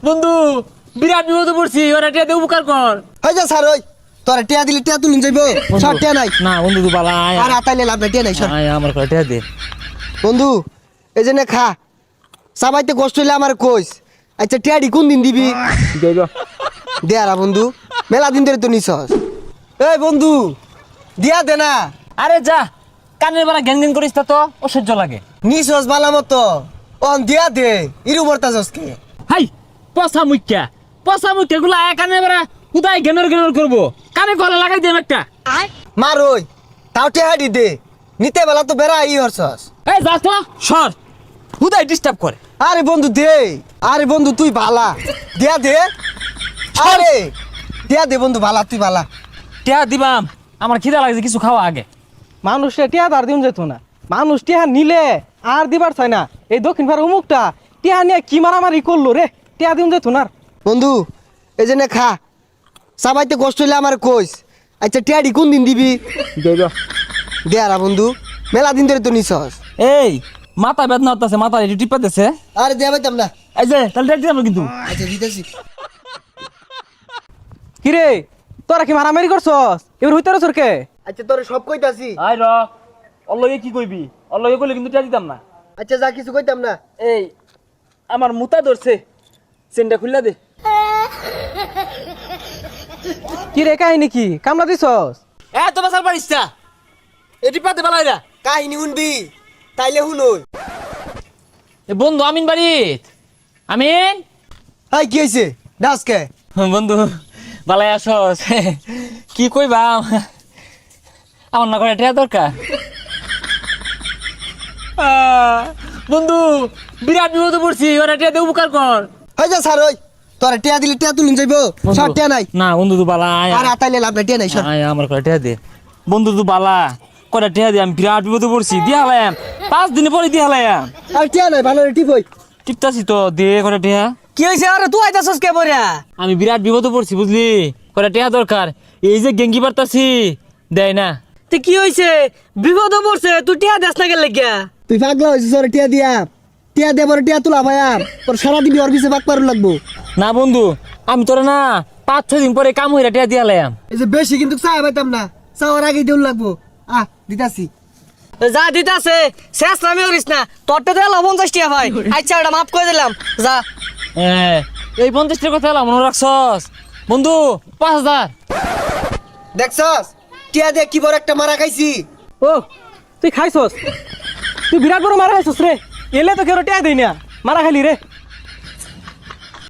বন্ধু বিরাট বিপদে পড়ছি, ওরা টিয়া দিয়ে উপকার কর। হই যা স্যার ওই তোরা টিয়া দিলে টিয়া তুলুন যাইবো সব টিয়া নাই না বন্ধু তুই বালা আয় আর আতাইলে লাভ নাই টিয়া নাই সর আয় আমার করে টিয়া দে। বন্ধু এই জন্য খা সবাইতে কষ্ট হইলে আমার কইস। আচ্ছা টিয়াডি কোন দিন দিবি দে আরা বন্ধু মেলা দিন ধরে তো নিছস। এই বন্ধু দিয়া দে না। আরে যা কানের বাড়া গ্যাং গ্যাং করিস তা তো অসহ্য লাগে। নিছস বালা মতো অন দিয়া দে ইরু বর্তাছস কে। হাই পচা মুখ্যা গুলা আয় কানের বাড়া কোথায় গেনর গেনর করবো, কানে গলা লাগাই দেম একটা। মার ওই তাও টিয়াডি দে নিতে বেলা তো বেড়া ই হরছস। এই যা তো সর, হুদাই ডিস্টার্ব করে। আরে বন্ধু দে, আরে বন্ধু তুই ভালা দিয়া দে, আরে দিয়া দে বন্ধু ভালা তুই ভালা। টিয়া দিবাম, আমার খিদা লাগছে কিছু খাওয়া আগে। মানুষে টিয়া আর দিন যেত না, মানুষ টিয়া নিলে আর দিবার চাই না। এই দক্ষিণ ভারত অমুকটা টিয়া নিয়ে কি মারামারি করলো রে, টিয়া দিন যেত না। বন্ধু এই জন্য খা সবাইতে কষ্ট হইলে আমার কইস। আচ্ছা টিয়াডি কোন দিন দিবি দে আরা বন্ধু মেলা দিন ধরে তো নিছস। এই মাথা বেদনা হতেছে, মাথা একটু টিপা দিছে। আরে দেয়া পাইতাম না। এই যে তাহলে টিয়া দিলাম কিন্তু। আচ্ছা দিতেছি। কিরে তোরা কি মারামারি করছস এবার হইতে রসর কে? আচ্ছা তোরে সব কইতাছি। আই র অল্লগে কি কইবি, অল্লগে কইলে কিন্তু টিয়া দিতাম না। আচ্ছা যা কিছু কইতাম না। এই আমার মুতা ধরছে, চেনটা খুললা দে। কিরে কাহিনী কি কামলা দিছস? এ তো বাসার পারিস না, এটি পাতে বেলাইরা। কাহিনী শুনবি তাইলে শুনই। এ বন্ধু আমিন বাড়িত। আমিন হাই কি হইছে ডাসকে? বন্ধু বালাই আসস, কি কইবা আমার না করে টিয়া দরকার। বন্ধু বিরাট বিপদে পড়ছি, ওরা টিয়া দিয়ে উপকার কর। হই যা স্যার ওই তোরা টিয়া দিলে টিয়া তুলুন যাইবো সব টিয়া নাই না বন্ধু তুই বালা আয় আর আতাইলে লাভ নাই টিয়া নাই সর। আয় আমার করে টিয়া দে। বন্ধু তুই বালা করে টিয়া দে, আমি বিরাট বিপদে পড়ছি। দিয়া হালাম 5 দিন পরে দিয়া হালাম। আর টিয়া নাই ভালো রে টিপ হই। টিপতাছি তো দে করে টিয়া। কি হইছে আরে তুই আইতাছস কে বরিয়া? আমি বিরাট বিপদে পড়ছি বুঝলি, করে টিয়া দরকার। এই যে গেঙ্গি পারতাছি দেয় না। তে কি হইছে বিপদ পড়ছে তুই টিয়া দেস না গেল লাগিয়া? তুই পাগলা হইছিস ওরে টিয়া দিয়া টিয়া দে পরে টিয়া তুলা ভাইয়া তোর সারা দিন ওর পিছে পাক পারু লাগবো। না বন্ধু আমি তোরা না 5-6 দিন পরে কাম হইরা টিয়া দিয়া লাম। এই যে বেশি কিন্তু চাই পাইতাম না, চাওয়ার আগে দেউল লাগবো। দিতাছি। যা দিতাছে শেষ নামে করিস না, তোরটা তো 50 টিয়া ভাই। আচ্ছা এটা মাফ করে দিলাম যা। এই 50 টাকা কথা মনে রাখছস বন্ধু? 5000 দেখছস টিয়া দিয়ে কি বড় একটা মারা খাইছি। ও তুই খাইছস, তুই বিরাট বড় মারা খাইছস রে। এলে তো কেউ টিয়া দেই না, মারা খাইলি রে।